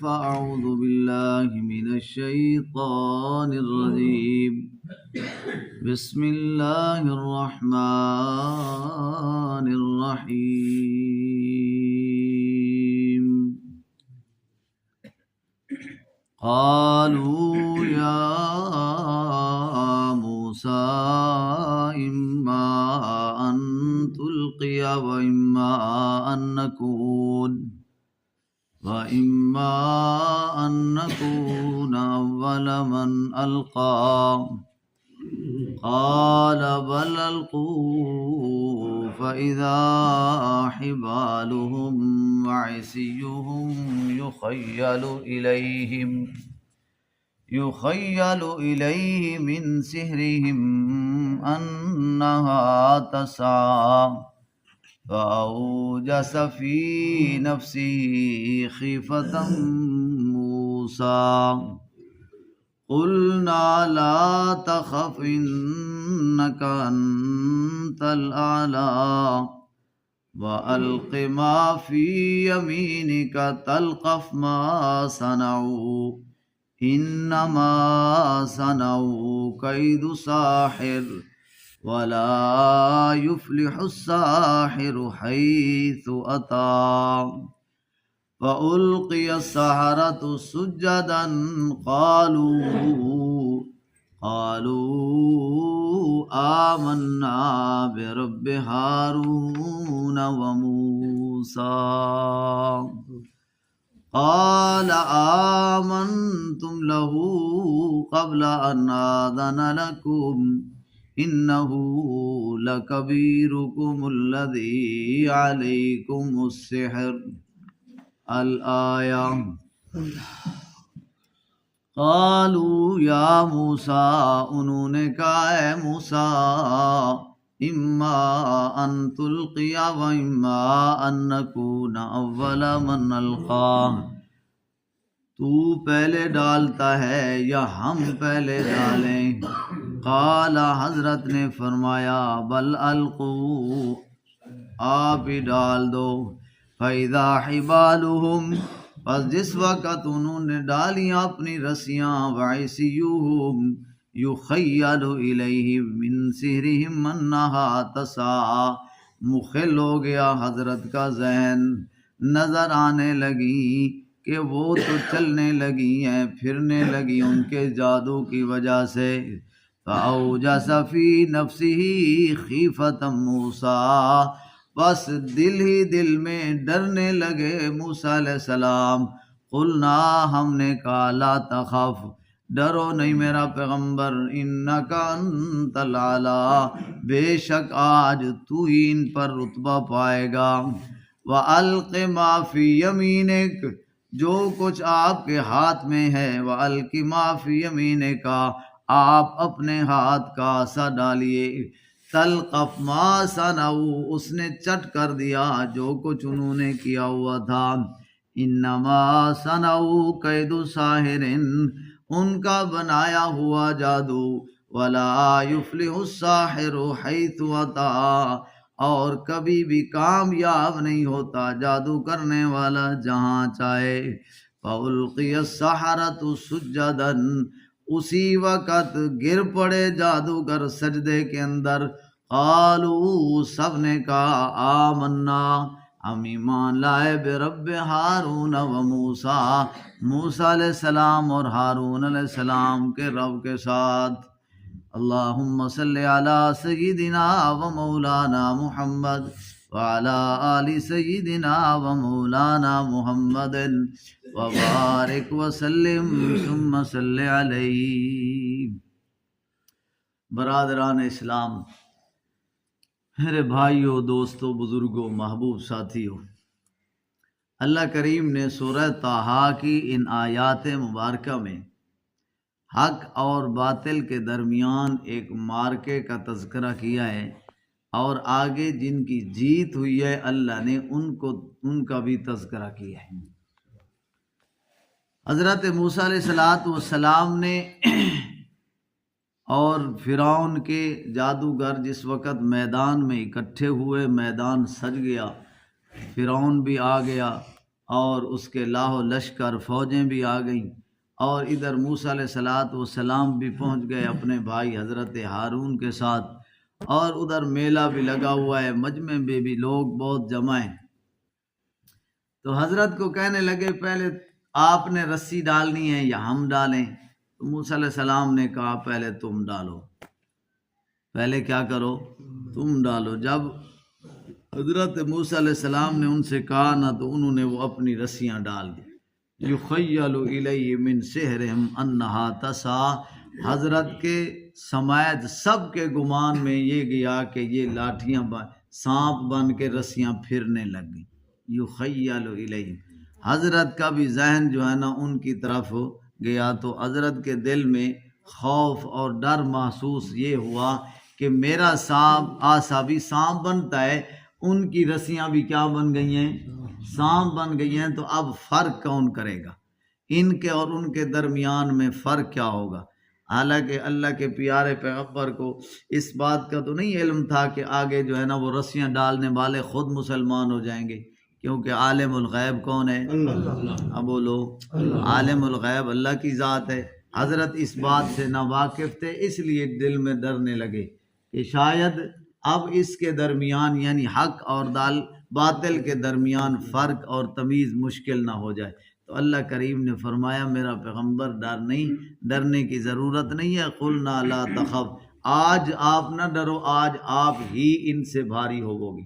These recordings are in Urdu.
فأعوذ بالله من الشيطان الرجيم. بسم الله الرحمن الرحيم. قالوا يا موسى إما أن تلقي وإما أن نكون أول من ألقى. قال بل ألقوا فإذا حبالهم وعصيهم يخيل إليه من سحرهم أنها تسعى فأوجس في نفسه خيفة موسى. قلنا لا تخف إنك أنت الأعلى وألق ما في يمينك تلقف ما صنعوا إنما صنعوا كيد ساحر ولا يفلح الساحر حيث أتى. فألقي السحرة سجدا قالوا آمنا برب هارون وموسى. قال آمنتم له قبل أن آذن لكم إنه لكبيركم الذي عليكم السحر الآية. قالوا یا موسیٰ، انہوں نے کہا اے موسیٰ، اما ان تلقی و اما ان نکون اول من القا، تو پہلے ڈالتا ہے یا ہم پہلے ڈالیں؟ قال، حضرت نے فرمایا بل القوا، آپ ہی ڈال دو. فَإِذَا حِبَالُهُمْ، پس جس وقت انہوں نے ڈالیاں اپنی رسیاں، وَعِصِيُّهُمْ يُخَيَّلُ إِلَيْهِ مِنْ سِحْرِهِمْ أَنَّهَا تَسْعَىٰ، مخل ہو گیا حضرت کا ذہن، نظر آنے لگی کہ وہ تو چلنے لگی ہیں، پھرنے لگی ان کے جادو کی وجہ سے. فَأَوْجَسَ فِي نَفْسِهِ خِيفَةً مُوسَىٰ، بس دل ہی دل میں ڈرنے لگے موسیٰ علیہ السلام. قلنا، ہم نے کہا لا تخف، ڈرو نہیں میرا پیغمبر، انک انت العلیٰ، بے شک آج تو ہی ان پر رتبہ پائے گا. وَأَلْقِ مَا فِي يَمِينِكَ، جو کچھ آپ کے ہاتھ میں ہے، وَأَلْقِ مَا فِي يَمِينِكَ، آپ اپنے ہاتھ کا عصا ڈالیے. تلقف ما صنعوا، اس نے چٹ کر دیا جو کچھ انہوں نے کیا ہوا تھا. انما صنعوا کید ساحر، ان کا بنایا ہوا جادو. ولا یفلح الساحر حیث اتی، اور کبھی بھی کامیاب نہیں ہوتا جادو کرنے والا جہاں چاہے. فَأُلْقِيَ السَّحَرَةُ سُجَّدًا، اسی وقت گر پڑے جادوگر سجدے کے اندر. قالوا، سب نے کہا آمنا، ہم ایمان لائے، برب ہارون و موسیٰ، موسیٰ علیہ السلام اور ہارون علیہ السلام کے رب کے ساتھ. اللہم صلی علی سیدنا و مولانا محمد وعلی آل سیدنا و مولانا محمد وبارک وسلم ثم صلی علیہ. برادران اسلام، میرے بھائیوں، دوستوں، بزرگوں، محبوب ساتھیوں، اللہ کریم نے سورہ طٰہٰ کی ان آیات مبارکہ میں حق اور باطل کے درمیان ایک معرکے کا تذکرہ کیا ہے، اور آگے جن کی جیت ہوئی ہے اللہ نے ان کا بھی تذکرہ کیا ہے. حضرت موسیٰ علیہ السلام نے اور فرعون کے جادوگر جس وقت میدان میں اکٹھے ہوئے، میدان سج گیا، فرعون بھی آ گیا، اور اس کے لاہو لشکر فوجیں بھی آ گئیں، اور ادھر موسیٰ علیہ السلام بھی پہنچ گئے اپنے بھائی حضرت ہارون کے ساتھ، اور ادھر میلہ بھی لگا ہوا ہے، مجمع میں بھی لوگ بہت جمع ہیں۔ تو حضرت کو کہنے لگے پہلے آپ نے رسی ڈالنی ہے یا ہم ڈالیں؟ تو موسیٰ علیہ السلام نے کہا پہلے تم ڈالو، پہلے کیا کرو، تم ڈالو۔ جب حضرت موسیٰ علیہ السلام نے ان سے کہا نا تو انہوں نے وہ اپنی رسیاں ڈال دی۔ یخیل الیہ من سحرہم انہا تسعی، حضرت کے سماعت سب کے گمان میں یہ گیا کہ یہ لاٹھیاں سانپ بن کے رسیاں پھرنے لگ گئیں۔ یخیل الیہ، حضرت کا بھی ذہن جو ہے نا ان کی طرف گیا، تو حضرت کے دل میں خوف اور ڈر محسوس یہ ہوا کہ میرا سانپ آسا بھی سانپ بنتا ہے، ان کی رسیاں بھی کیا بن گئی ہیں، سانپ بن گئی ہیں، تو اب فرق کون کرے گا ان کے اور ان کے درمیان میں فرق کیا ہوگا؟ حالانکہ اللہ کے پیارے پیغمبر کو اس بات کا تو نہیں علم تھا کہ آگے جو ہے نا وہ رسیاں ڈالنے والے خود مسلمان ہو جائیں گے، کیونکہ عالم الغیب کون ہے؟ اب بولو، عالم الغیب اللہ کی ذات ہے۔ حضرت اس بات سے نا واقف تھے، اس لیے دل میں ڈرنے لگے کہ شاید اب اس کے درمیان یعنی حق اور باطل کے درمیان فرق اور تمیز مشکل نہ ہو جائے۔ تو اللہ کریم نے فرمایا میرا پیغمبر ڈرنے کی ضرورت نہیں ہے، قلنا لا تخف، آج آپ نہ ڈرو، آج آپ ہی ان سے بھاری ہوو گے،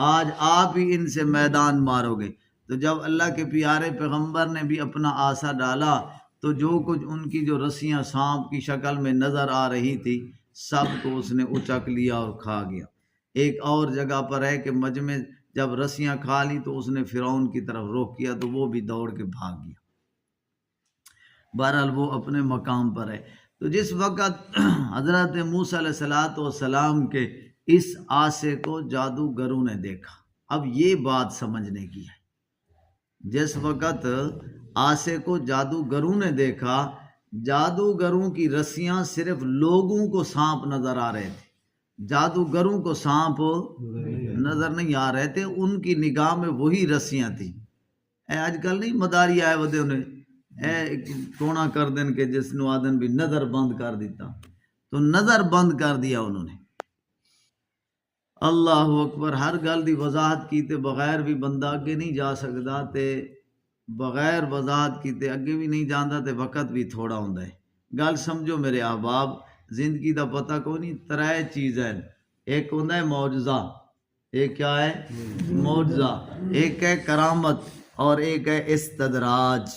آج آپ ہی ان سے میدان مارو گے۔ تو جب اللہ کے پیارے پیغمبر نے بھی اپنا آسا ڈالا تو جو کچھ ان کی جو رسیاں سانپ کی شکل میں نظر آ رہی تھی سب کو اس نے اچک لیا اور کھا گیا۔ ایک اور جگہ پر ہے کہ مجمع جب رسیاں کھا لی تو اس نے فرعون کی طرف رخ کیا تو وہ بھی دوڑ کے بھاگ گیا۔ بہرحال وہ اپنے مقام پر ہے۔ تو جس وقت حضرت موسیٰ علیہ السلام کے اس آسے کو جادوگروں نے دیکھا، اب یہ بات سمجھنے کی ہے، جس وقت آسے کو جادوگروں نے دیکھا، جادوگروں کی رسیاں صرف لوگوں کو سانپ نظر آ رہے تھے، جادوگروں کو سانپ نظر نہیں آ رہے تھے، ان کی نگاہ میں وہی رسیاں تھیں۔ آج کل نہیں مداری آئے ودے انہیں کونا کر دیں کہ جس نو آدن بھی نظر بند کر دیتا، تو نظر بند کر دیا انہوں نے۔ اللہ اکبر، ہر گل دی وضاحت کیتے بغیر بھی بندہ اگے نہیں جا سکتا، تے بغیر وضاحت کیتے اگے بھی نہیں جاندا، تے وقت بھی تھوڑا ہوندا ہے۔ گل سمجھو میرے احباب، زندگی دا پتہ کوئی نہیں، ترائے چیز ہے، ایک ہوندا ہے معجزہ، ایک کیا ہے معجزہ، ایک ہے کرامت اور ایک ہے استدراج۔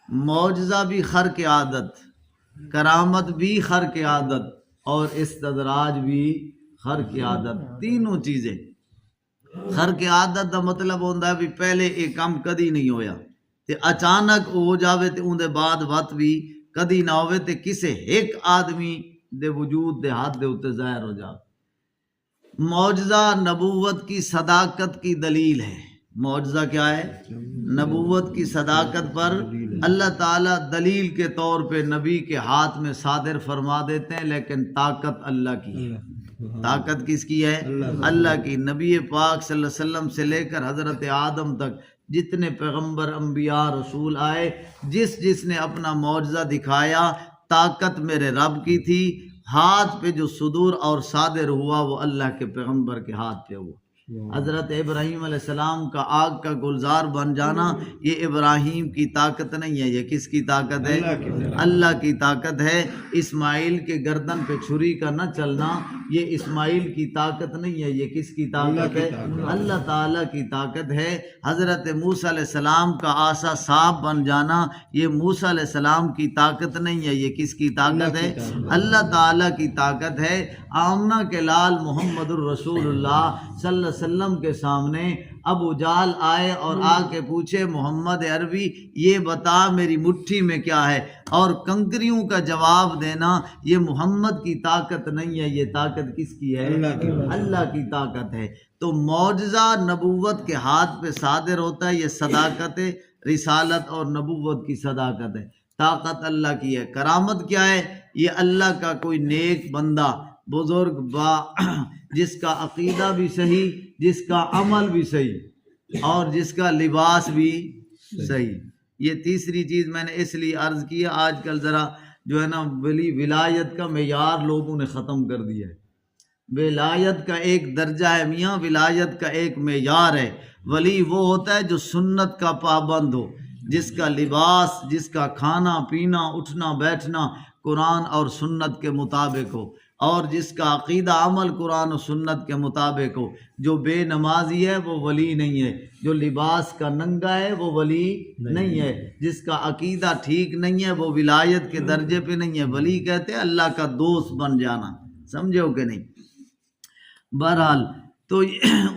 معجزہ بھی خرق عادت، کرامت بھی خرق عادت اور استدراج بھی خرق عادت، تینوں چیزیں۔ خرق عادت دا مطلب ہوتا ہے بھی پہلے یہ کام کدی نہیں ہویا تے اچانک ہو جاوے تے اون دے بعد وقت بھی کدی نہ ہوئے تے کسے ایک آدمی دے وجود دے ہاتھ دے اتے ظاہر ہو جاوے۔ معجزہ نبوت کی صداقت کی دلیل ہے۔ معجزہ کیا ہے؟ نبوت کی صداقت پر اللہ تعالیٰ دلیل کے طور پہ نبی کے ہاتھ میں صادر فرما دیتے ہیں، لیکن طاقت اللہ کی ہے۔ طاقت کس کی ہے؟ اللہ کی۔ نبی پاک صلی اللہ علیہ وسلم سے لے کر حضرت آدم تک جتنے پیغمبر انبیاء رسول آئے، جس نے اپنا معجزہ دکھایا، طاقت میرے رب کی تھی، ہاتھ پہ جو صدور اور صادر ہوا وہ اللہ کے پیغمبر کے ہاتھ پہ ہوا۔ حضرت ابراہیم علیہ السلام کا آگ کا گلزار بن جانا یہ ابراہیم کی طاقت نہیں ہے، یہ کس کی طاقت ہے؟ اللہ کی طاقت ہے۔ اسماعیل کے گردن پہ چھری کا نہ چلنا یہ اسماعیل کی طاقت نہیں ہے، یہ کس کی طاقت ہے؟ اللہ تعالیٰ کی طاقت ہے۔ حضرت موسیٰ علیہ السلام کا عصا سانپ بن جانا یہ موسیٰ علیہ السلام کی طاقت نہیں ہے، یہ کس کی طاقت ہے؟ اللہ تعالیٰ کی طاقت ہے۔ آمنہ کے لال محمد الرسول اللہ صلی اللہ علیہ وسلم کے سامنے ابو جہل آئے اور آ کے پوچھے محمد عربی یہ بتا میری مٹھی میں کیا ہے، اور کنکریوں کا جواب دینا یہ محمد کی طاقت نہیں ہے، یہ طاقت کس کی ہے؟ اللہ کی طاقت ہے۔ تو معجزہ نبوت کے ہاتھ پہ صادر ہوتا ہے، یہ صداقت رسالت اور نبوت کی صداقت ہے۔ طاقت اللہ کی ہے۔ کرامت کیا ہے؟ یہ اللہ کا کوئی نیک بندہ بزرگ جس کا عقیدہ بھی صحیح، جس کا عمل بھی صحیح، اور جس کا لباس بھی صحیح. یہ تیسری چیز میں نے اس لیے عرض کی ہے، آج کل ذرا جو ہے نا ولایت کا معیار لوگوں نے ختم کر دیا ہے. ولایت کا ایک درجہ ہے میاں، ولایت کا ایک معیار ہے. ولی وہ ہوتا ہے جو سنت کا پابند ہو، جس کا لباس، جس کا کھانا پینا اٹھنا بیٹھنا قرآن اور سنت کے مطابق ہو، اور جس کا عقیدہ عمل قرآن و سنت کے مطابق ہو. جو بے نمازی ہے وہ ولی نہیں ہے، جو لباس کا ننگا ہے وہ ولی نہیں ہے، جس کا عقیدہ ٹھیک نہیں ہے وہ ولایت کے درجے پہ نہیں ہے. ولی کہتے ہیں اللہ کا دوست بن جانا، سمجھے ہو کہ نہیں. بہرحال تو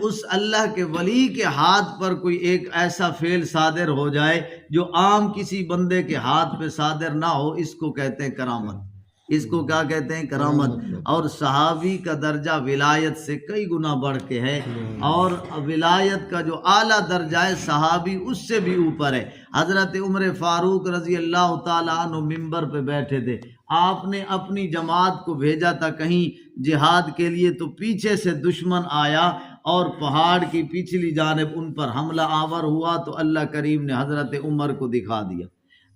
اس اللہ کے ولی کے ہاتھ پر کوئی ایک ایسا فعل صادر ہو جائے جو عام کسی بندے کے ہاتھ پہ صادر نہ ہو، اس کو کہتے ہیں کرامت. اس کو کیا کہتے ہیں؟ کرامت. اور صحابی کا درجہ ولایت سے کئی گنا بڑھ کے ہے، اور ولایت کا جو اعلیٰ درجہ ہے صحابی اس سے بھی اوپر ہے. حضرت عمر فاروق رضی اللہ تعالیٰ عنہ ممبر پہ بیٹھے تھے، آپ نے اپنی جماعت کو بھیجا تھا کہیں جہاد کے لیے، تو پیچھے سے دشمن آیا اور پہاڑ کی پچھلی جانب ان پر حملہ آور ہوا، تو اللہ کریم نے حضرت عمر کو دکھا دیا.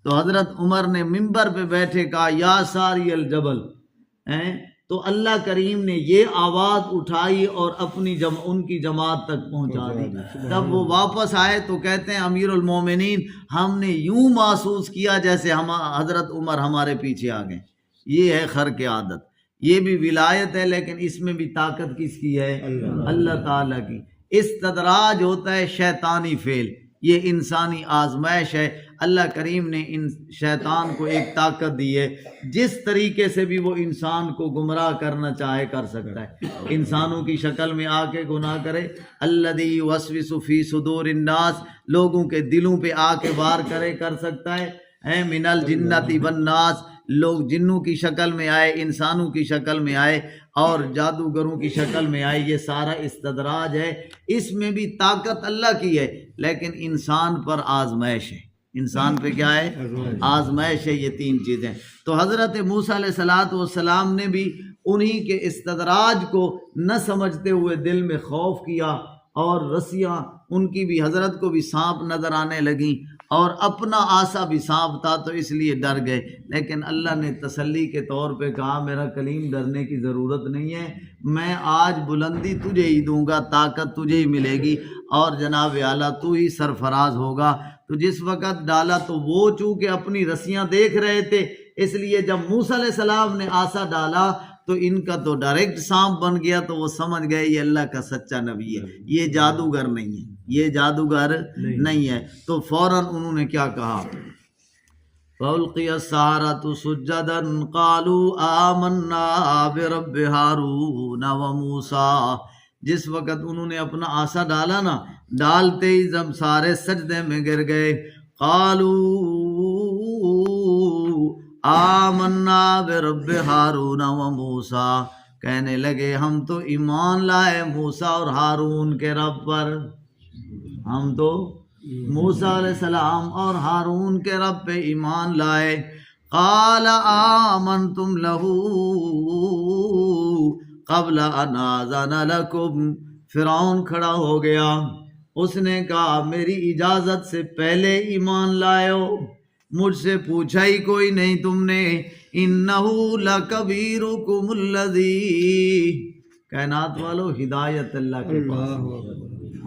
تو حضرت عمر نے ممبر پہ بیٹھے کہا یا ساری الجبل، تو اللہ کریم نے یہ آواز اٹھائی اور اپنی ان کی جماعت تک پہنچا دی. تب وہ واپس آئے تو کہتے ہیں امیر المومنین ہم نے یوں محسوس کیا جیسے حضرت عمر ہمارے پیچھے آ گئے. یہ ہے خرق عادت، یہ بھی ولایت ہے، لیکن اس میں بھی طاقت کس کی ہے؟ اللہ تعالیٰ کی. استدراج ہوتا ہے شیطانی فعل، یہ انسانی آزمائش ہے. اللہ کریم نے ان شیطان کو ایک طاقت دی ہے، جس طریقے سے بھی وہ انسان کو گمراہ کرنا چاہے کر سکتا ہے. انسانوں کی شکل میں آ کے گناہ کرے، الذی یوسوس فی صدور الناس، لوگوں کے دلوں پہ آ کے وار کرے کر سکتا ہے. من الجنۃ والناس، لوگ جنوں کی شکل میں آئے، انسانوں کی شکل میں آئے، اور جادوگروں کی شکل میں آئے. یہ سارا استدراج ہے. اس میں بھی طاقت اللہ کی ہے، لیکن انسان پر آزمائش ہے. انسان پہ کیا ہے؟ آزمائش ہے. یہ تین چیزیں. تو حضرت موسیٰ علیہ السلام نے بھی انہی کے استدراج کو نہ سمجھتے ہوئے دل میں خوف کیا، اور رسیاں ان کی بھی، حضرت کو بھی سانپ نظر آنے لگیں، اور اپنا آسا بھی سانپ تھا تو اس لیے ڈر گئے. لیکن اللہ نے تسلی کے طور پہ کہا میرا کلیم ڈرنے کی ضرورت نہیں ہے، میں آج بلندی تجھے ہی دوں گا، طاقت تجھے ہی ملے گی، اور جناب اعلیٰ تو ہی سرفراز ہوگا. تو جس وقت ڈالا تو وہ چونکہ اپنی رسیاں دیکھ رہے تھے، اس لیے جب موسیٰ علیہ السلام نے آسا ڈالا تو ان کا تو ڈائریکٹ سانپ بن گیا. تو وہ سمجھ گئے یہ اللہ کا سچا نبی ہے، یہ جادوگر نہیں ہے، یہ جادوگر نہیں ہے. تو فوراً انہوں نے کیا کہا؟ فَأُلْقِيَ السَّحَرَةُ سُجَّدًا قَالُوا آمَنَّا بِرَبِّ هَارُونَ وَمُوسَىٰ. جس وقت انہوں نے اپنا آسا ڈالا نا، ڈالتے ہی جب سارے سجدے میں گر گئے. قَالُوا آمنا برب ہارون و موسیٰ، کہنے لگے ہم تو ایمان لائے موسیٰ اور ہارون کے رب پر، ہم تو موسیٰ علیہ السلام اور ہارون کے رب پہ ایمان لائے. قال آمنتم لہ قبل ان آذن لکم، فرعون کھڑا ہو گیا، اس نے کہا میری اجازت سے پہلے ایمان لائے ہو، مجھ سے پوچھا ہی کوئی نہیں تم نے. انہو لکبیرکم الذی، کائنات والو ہدایت اللہ کے پاس.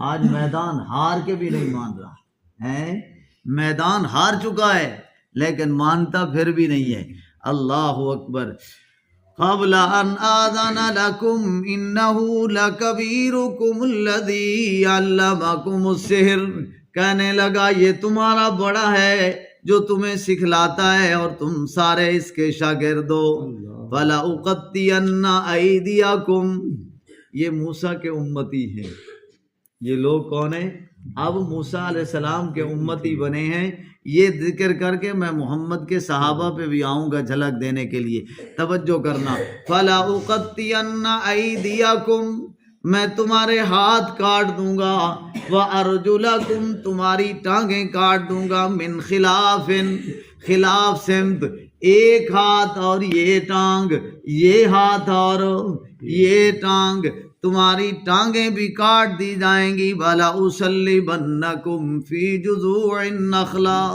آج میدان ہار کے بھی نہیں مان رہا ہے، میدان ہار چکا ہے لیکن مانتا پھر بھی نہیں ہے. اللہ اکبر. قبل ان آذن لکم انہو لکبیرکم الذی علمکم السحر، کہنے لگا یہ تمہارا بڑا ہے جو تمہیں سکھلاتا ہے اور تم سارے اس کے شاگرد ہو. فَلَأُقَطِّعَنَّ أَيْدِيَكُمْ، یہ موسیٰ کے امتی ہیں. یہ لوگ کون ہیں؟ اب موسیٰ علیہ السلام کے امتی بنے ہیں. یہ ذکر کر کے میں محمد کے صحابہ پہ بھی آؤں گا جھلک دینے کے لیے، توجہ کرنا. فَلَأُقَطِّعَنَّ أَيْدِيَكُمْ، میں تمہارے ہاتھ کاٹ دوں گا، وَأَرْجُلَكُمْ، تمہاری ٹانگیں کاٹ دوں گا، من خلاف، خلاف سمت، ایک ہاتھ اور یہ ٹانگ، یہ ہاتھ اور یہ ٹانگ. تمہاری ٹانگیں بھی کاٹ دی جائیں گی. بَلَا أُصَلِّبَنَّكُمْ فِي جُذُوعِ النَّخْلَةِ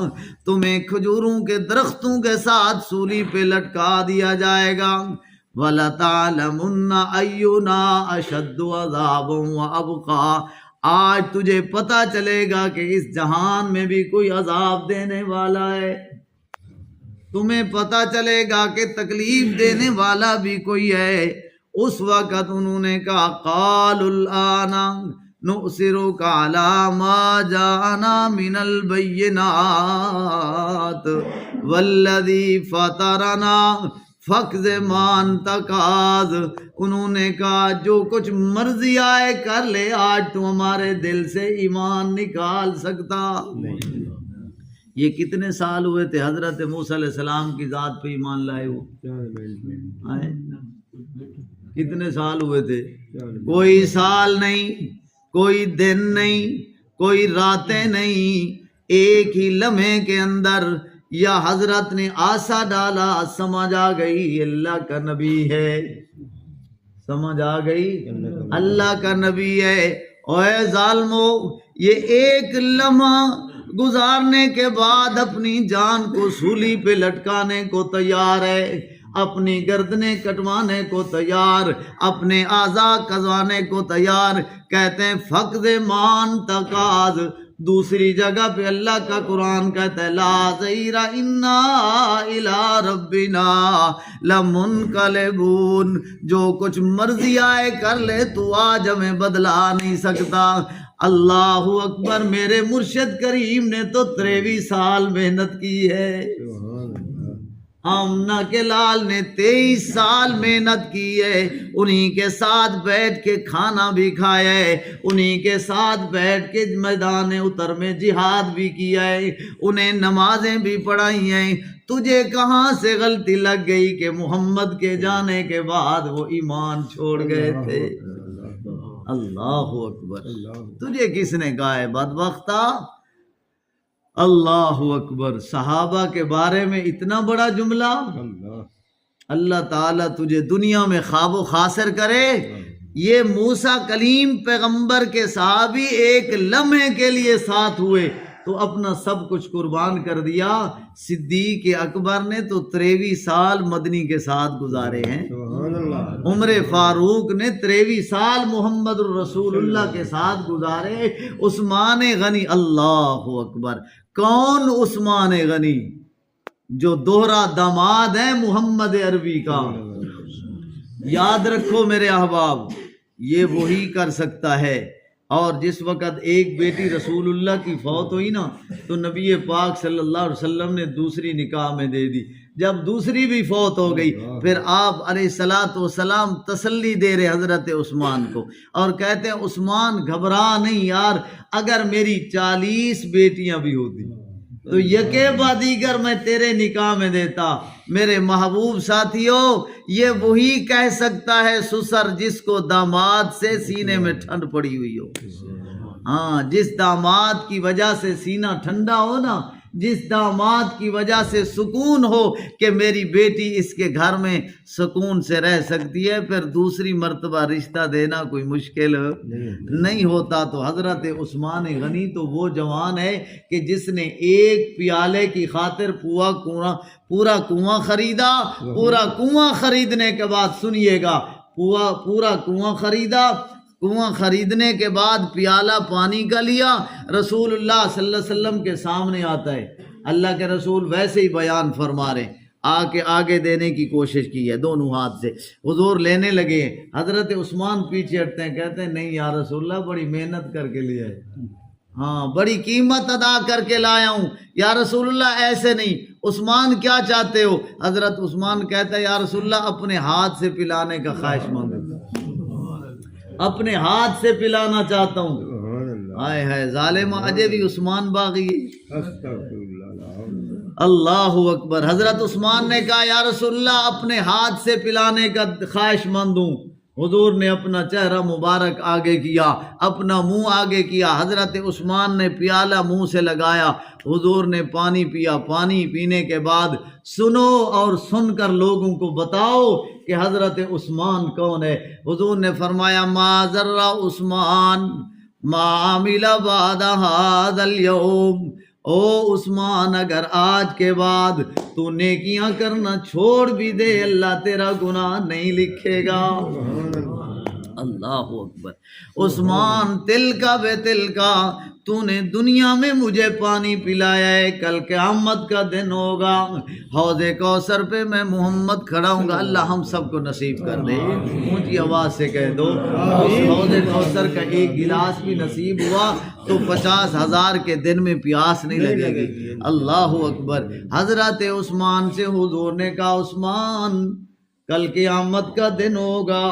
تمہیں کھجوروں کے درختوں کے ساتھ سولی پہ لٹکا دیا جائے گا. وَلَتَعْلَمُنَّ أَيُّنَا أَشَدُّ عَذَابًا وَأَبْقَىٰ آج تجھے پتہ چلے گا کہ اس جہان میں بھی کوئی عذاب دینے والا ہے. تمہیں پتہ چلے گا کہ تکلیف دینے والا بھی کوئی ہے. اس وقت انہوں نے کہا قَالُوا الْآنَ نُؤْثِرُكَ عَلَىٰ مَا جَاءَنَا مِنَ الْبَيِّنَاتِ وَالَّذِي فَطَرَنَا فَاقْضِ مَا أَنْتَ قَاضٍ انہوں نے کہا جو کچھ مرضی آئے کر لے، آج تو ہمارے دل سے ایمان نکال سکتا. یہ کتنے سال ہوئے تھے حضرت موسیٰ علیہ السلام کی ذات پہ ایمان لائے ہو؟ کتنے سال ہوئے تھے؟ کوئی سال نہیں، کوئی دن نہیں، کوئی راتیں نہیں، ایک ہی لمحے کے اندر یا حضرت نے آسا ڈالا، سمجھ آ گئی اللہ کا نبی ہے، سمجھ آ گئی اللہ کا نبی ہے. اے ظالمو، یہ ایک لمحہ گزارنے کے بعد اپنی جان کو سولی پہ لٹکانے کو تیار ہے، اپنی گردنیں کٹوانے کو تیار، اپنے اعضاء کٹوانے کو تیار. کہتے ہیں فقد مان تقاض. دوسری جگہ پہ اللہ کا قرآن کہتا ہے لا ضیر انا الی ربنا لمنقلبون جو کچھ مرضی آئے کر لے تو آج ہمیں بدلا نہیں سکتا. اللہ اکبر. میرے مرشد کریم نے تو 23 سال محنت کی ہے، آمنہ کے لال نے 23 سال محنت کی ہے، انہی کے ساتھ بیٹھ کے کھانا بھی کھایا ہے، انہی کے ساتھ بیٹھ کے میدان اتر میں جہاد بھی کیا ہے، انہیں نمازیں بھی پڑھائی ہیں. تجھے کہاں سے غلطی لگ گئی کہ محمد کے جانے کے بعد وہ ایمان چھوڑ گئے تھے؟ اللہ اکبر. تجھے کس نے کہا ہے بدبختہ؟ اللہ اکبر. صحابہ کے بارے میں اتنا بڑا جملہ. اللہ تعالیٰ تجھے دنیا میں خواب و خاصر کرے. یہ موسیٰ کلیم پیغمبر کے صحابی ایک لمحے کے لیے ساتھ ہوئے تو اپنا سب کچھ قربان کر دیا. صدیق اکبر نے تو 23 سال مدنی کے ساتھ گزارے ہیں. عمر فاروق نے 23 سال محمد الرسول اللہ کے ساتھ گزارے. عثمان غنی، اللہ اکبر. کون عثمان غنی؟ جو دوہرا داماد ہے محمد عربی کا. یاد رکھو میرے احباب، یہ وہی کر سکتا ہے. اور جس وقت ایک بیٹی رسول اللہ کی فوت ہوئی نا تو نبی پاک صلی اللہ علیہ وسلم نے دوسری نکاح میں دے دی. جب دوسری بھی فوت ہو گئی پھر آپ علیہ الصلوۃ والسلام تسلی دے رہے حضرت عثمان کو اور کہتے ہیں عثمان گھبرا نہیں یار، اگر میری 40 بیٹیاں بھی ہوتی تو یکے بعد دیگر میں تیرے نکاح میں دیتا. میرے محبوب ساتھیوں، یہ وہی کہہ سکتا ہے سسر جس کو داماد سے سینے میں ٹھنڈ پڑی ہوئی ہو. ہاں، جس داماد کی وجہ سے سینہ ٹھنڈا ہو نا، جس داماد کی وجہ سے سکون ہو کہ میری بیٹی اس کے گھر میں سکون سے رہ سکتی ہے، پھر دوسری مرتبہ رشتہ دینا کوئی مشکل نہیں ہوتا. تو حضرت عثمان غنی تو وہ جوان ہے کہ جس نے ایک پیالے کی خاطر پورا کنواں خریدا. پورا کنواں خریدنے کے بعد سنیے گا، پورا کنواں خریدا. کنواں خریدنے کے بعد پیالہ پانی کا لیا. رسول اللہ صلی اللہ علیہ وسلم کے سامنے آتا ہے. اللہ کے رسول ویسے ہی بیان فرما رہے ہیں، آ کے آگے دینے کی کوشش کی ہے دونوں ہاتھ سے. حضور لینے لگے، حضرت عثمان پیچھے ہٹتے ہیں، کہتے ہیں نہیں یا رسول اللہ بڑی محنت کر کے لیا ہے، ہاں بڑی قیمت ادا کر کے لایا ہوں. یا رسول اللہ ایسے نہیں. عثمان کیا چاہتے ہو؟ حضرت عثمان کہتا ہے یا رسول اللہ اپنے ہاتھ سے پلانے کا خواہش مند ہوں، اپنے ہاتھ سے پلانا چاہتا ہوں. ہائے ہائے ظالم، اجے بھی عثمان باغی. اللہ اکبر. حضرت عثمان نے کہا یا رسول اللہ اپنے ہاتھ سے پلانے کا خواہش مند ہوں. حضور نے اپنا چہرہ مبارک آگے کیا، اپنا منہ آگے کیا، حضرت عثمان نے پیالہ منہ سے لگایا، حضور نے پانی پیا، پانی پینے کے بعد سنو اور سن کر لوگوں کو بتاؤ کہ حضرت عثمان کون ہے۔ حضور نے فرمایا ما ضر عثمان ما عمل بعد هذا اليوم، او عثمان اگر آج کے بعد تو نیکیاں کرنا چھوڑ بھی دے اللہ تیرا گناہ نہیں لکھے گا۔ اللہ اکبر۔ عثمان تل کا بے تل کا، تو نے دنیا میں مجھے پانی پلایا ہے، کل قیامت کا دن ہوگا حوض کوثر پہ میں محمد کھڑا ہوں گا۔ اللہ ہم سب کو نصیب کر دے، اونچی آواز سے کہہ دو اس حوض کوثر کا ایک گلاس بھی نصیب ہوا تو 50,000 کے دن میں پیاس نہیں لگے گی۔ اللہ اکبر۔ حضرت عثمان سے حضور نے کہا عثمان کل قیامت کا دن ہوگا،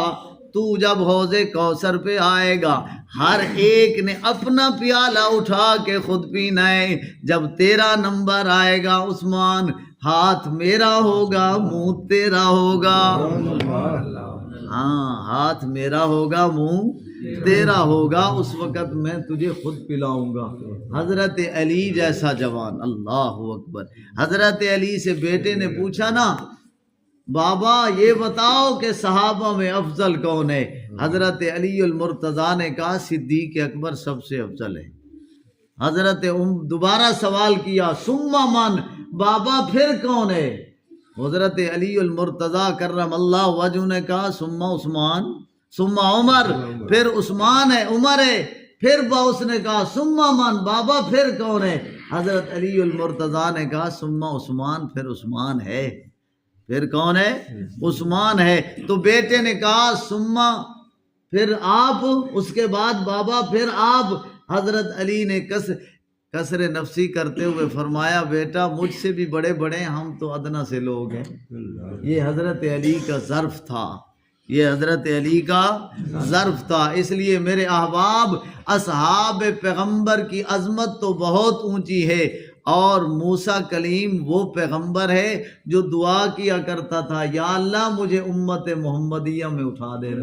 تو جب حوض کوثر پہ آئے گا ہر ایک نے اپنا پیالہ اٹھا کے خود پینا ہے، جب تیرا نمبر آئے گا عثمان ہاتھ میرا ہوگا منہ تیرا ہوگا۔ ہاں ہاتھ میرا ہوگا منہ تیرا ہوگا، اس وقت میں تجھے خود پلاؤں گا۔ حضرت علی جیسا جوان، اللہ اکبر۔ حضرت علی سے بیٹے نے پوچھا نا بابا یہ بتاؤ کہ صحابہ میں افضل کون ہے؟ حضرت علی المرتضیٰ نے کہا صدیق اکبر سب سے افضل ہے۔ حضرت دوبارہ سوال کیا ثم من، بابا پھر کون ہے؟ حضرت علی المرتضیٰ کرم اللہ وجہ نے کہا ثم عثمان ثم عمر، پھر عثمان ہے عمر ہے، پھر باؤس نے کہا ثم من، بابا پھر کون ہے؟ حضرت علی المرتضیٰ نے کہا ثم عثمان، پھر عثمان ہے۔ پھر کون ہے؟ عثمان ہے۔ تو بیٹے نے کہا ثم، پھر آپ، اس کے بعد بابا پھر آپ۔ حضرت علی نے کسر نفسی کرتے ہوئے فرمایا بیٹا مجھ سے بھی بڑے بڑے ہم تو ادنا سے لوگ ہیں۔ یہ حضرت علی کا ظرف تھا، یہ حضرت علی کا ظرف تھا۔ اس لیے میرے احباب اصحاب پیغمبر کی عظمت تو بہت اونچی ہے، اور موسیٰ کلیم وہ پیغمبر ہے جو دعا کیا کرتا تھا یا اللہ مجھے امت محمدیہ میں اٹھا دے۔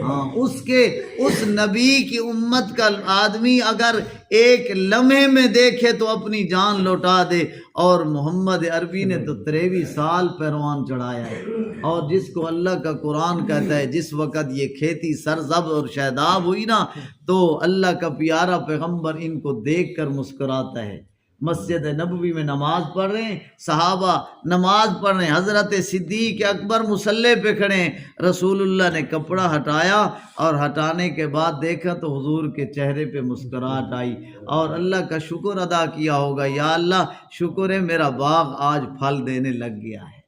ہاں اس نبی کی امت کا آدمی اگر ایک لمحے میں دیکھے تو اپنی جان لوٹا دے، اور محمد عربی نے تو 23 سال پیروان چڑھایا ہے۔ اور جس کو اللہ کا قرآن کہتا ہے جس وقت یہ کھیتی سرزب اور شاداب ہوئی نا تو اللہ کا پیارا پیغمبر ان کو دیکھ کر مسکراتا ہے۔ مسجد نبوی میں نماز پڑھ رہے ہیں، صحابہ نماز پڑھ رہے ہیں، حضرت صدیق اکبر مصلی پہ کھڑے ہیں، رسول اللہ نے کپڑا ہٹایا اور ہٹانے کے بعد دیکھا تو حضور کے چہرے پہ مسکراہٹ آئی، اور اللہ کا شکر ادا کیا ہوگا یا اللہ شکر ہے میرا باغ آج پھل دینے لگ گیا ہے،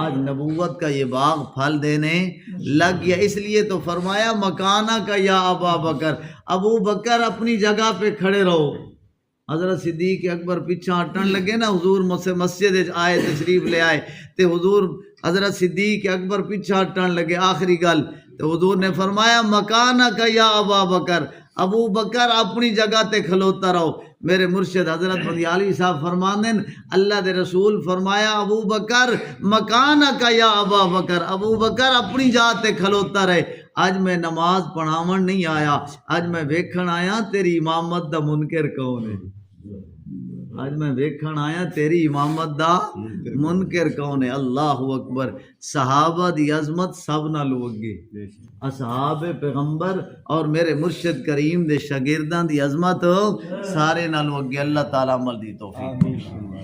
آج نبوت کا یہ باغ پھل دینے لگ گیا۔ اس لیے تو فرمایا مکانہ کا یا ابا بکر، ابو بکر اپنی جگہ پہ کھڑے رہو۔ حضرت صدیق اکبر پیچھا ہٹن لگے نا، حضور مسجد آئے تشریف لے آئے تے حضور حضرت صدیق اکبر پیچھا ہٹن لگے، آخری گل تو حضور نے فرمایا مکانہ کا یا ابا بکر، ابو بکر اپنی جگہ تے کھلوتا رہو۔ میرے مرشد حضرت بندیالوی صاحب فرماندے اللہ دے رسول فرمایا ابو بکر مکانہ کا یا ابا بکر، ابو بکر اپنی جگہ تے کھلوتا رہے۔ آج میں نماز پڑھاون نہیں آیا، آج میں ویکھن آیا تیری امامت دا منکر کون ہے، آج میں ویکھن آیا تیری امامت دا منکر کون ہے۔ اللہ اکبر۔ صحابہ دی عظمت سب نالوں اگے، اصحاب پیغمبر اور میرے مرشد کریم دے شاگرداں دی عظمت سارے نالوں اگے۔ اللہ تعالیٰ عمل دی توفیق۔